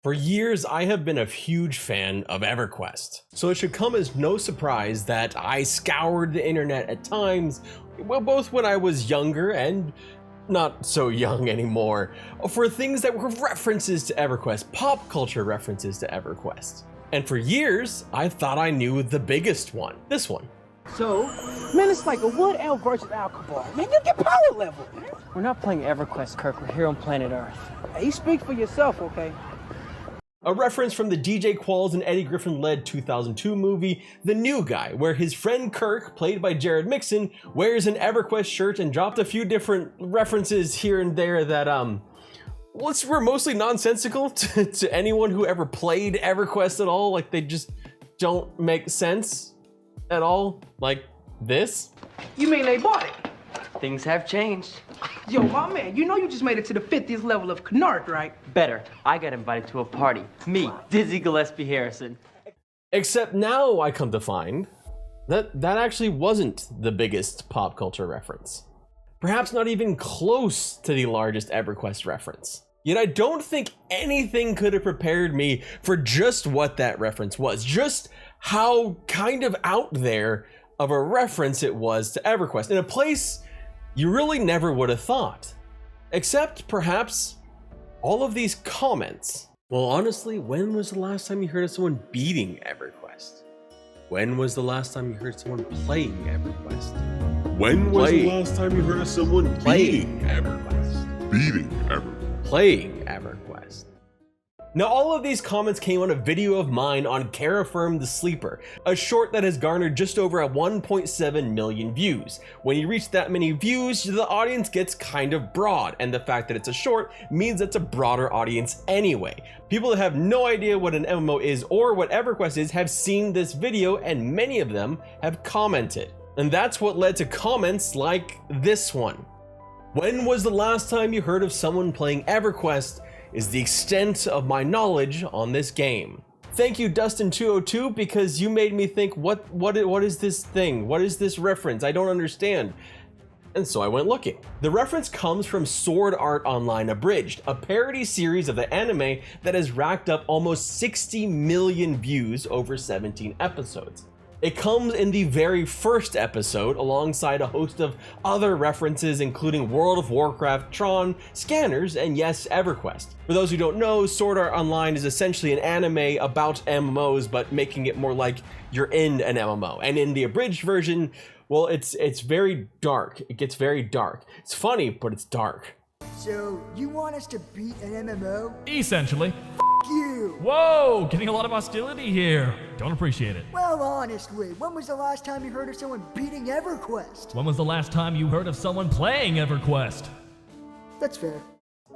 For years, I have been a huge fan of Everquest, so it should come as no surprise that I scoured the internet at times, well, both when I was younger and not so young anymore, for things that were references to Everquest, pop culture references to Everquest. And for years, I thought I knew the biggest one, this one. So, man, it's like a Wood Elf versus Alcobar. Man, you get power level, man. We're not playing Everquest, Kirk. We're here on planet Earth. Hey, you speak for yourself, okay? A reference from the DJ Qualls and Eddie Griffin-led 2002 movie, The New Guy, where his friend Kirk, played by Jared Mixon, wears an Everquest shirt and dropped a few different references here and there that, were mostly nonsensical to anyone who ever played Everquest at all. Like, they just don't make sense at all. Like this. You mean they bought it? Things have changed. Yo, my man, you know you just made it to the 50th level of Canard, right? Better. I got invited to a party. Me, Dizzy Gillespie Harrison. Except now I come to find that that actually wasn't the biggest pop culture reference. Perhaps not even close to the largest Everquest reference. Yet I don't think anything could have prepared me for just what that reference was, just how kind of out there of a reference it was to Everquest, in a place you really never would have thought. Except perhaps all of these comments. Well, honestly, when was the last time you heard of someone beating Everquest? When was the last time you heard someone playing Everquest? When was the last time you heard of someone beating Everquest? Beating Everquest. Playing Everquest. Now, all of these comments came on a video of mine on Caraferm the Sleeper, a short that has garnered just over 1.7 million views. When you reach that many views, the audience gets kind of broad, and the fact that it's a short means it's a broader audience anyway. People that have no idea what an MMO is or what Everquest is have seen this video, and many of them have commented. And that's what led to comments like this one. When was the last time you heard of someone playing Everquest? Is the extent of my knowledge on this game. Thank you, Dustin202, because you made me think, what is this thing? What is this reference? I don't understand. And so I went looking. The reference comes from Sword Art Online Abridged, a parody series of the anime that has racked up almost 60 million views over 17 episodes. It comes in the very first episode alongside a host of other references including World of Warcraft, Tron, Scanners, and yes, Everquest. For those who don't know, Sword Art Online is essentially an anime about MMOs, but making it more like you're in an MMO. And in the abridged version, well, it's very dark. It gets very dark. It's funny, but it's dark. So, you want us to beat an MMO? Essentially. You! Whoa, getting a lot of hostility here. Don't appreciate it. Well, honestly, when was the last time you heard of someone beating Everquest? When was the last time you heard of someone playing Everquest? That's fair.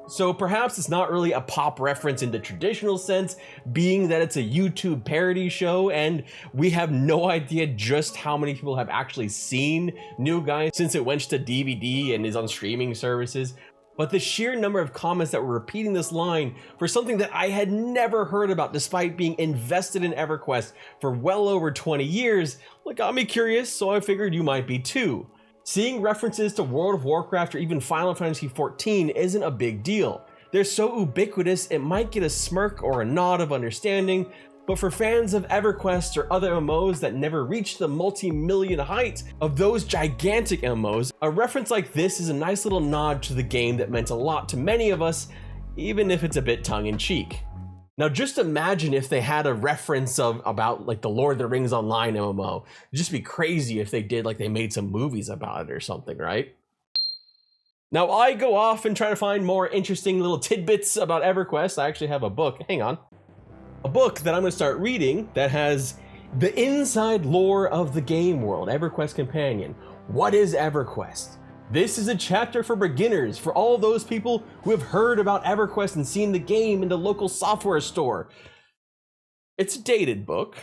So perhaps it's not really a pop reference in the traditional sense, being that it's a YouTube parody show, and we have no idea just how many people have actually seen New Guy since it went to DVD and is on streaming services. But the sheer number of comments that were repeating this line for something that I had never heard about despite being invested in Everquest for well over 20 years, got me curious, so I figured you might be too. Seeing references to World of Warcraft or even Final Fantasy XIV isn't a big deal. They're so ubiquitous it might get a smirk or a nod of understanding, but for fans of Everquest or other MMOs that never reached the multi-million height of those gigantic MMOs, a reference like this is a nice little nod to the game that meant a lot to many of us, even if it's a bit tongue-in-cheek. Now just imagine if they had a reference about like the Lord of the Rings Online MMO. It'd just be crazy if they did, like they made some movies about it or something, right? Now I go off and try to find more interesting little tidbits about Everquest. I actually have a book, hang on. A book that I'm going to start reading that has the inside lore of the game world, Everquest Companion. What is Everquest? This is a chapter for beginners, for all those people who have heard about Everquest and seen the game in the local software store. It's a dated book.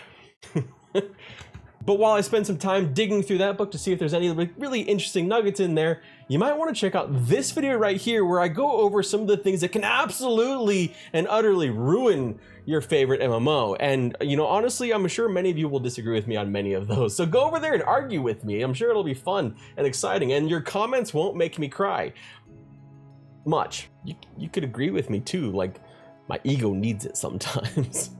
But while I spend some time digging through that book to see if there's any really interesting nuggets in there, you might want to check out this video right here where I go over some of the things that can absolutely and utterly ruin your favorite MMO. And, you know, honestly, I'm sure many of you will disagree with me on many of those. So go over there and argue with me. I'm sure it'll be fun and exciting, and your comments won't make me cry much. You could agree with me too, like My ego needs it sometimes.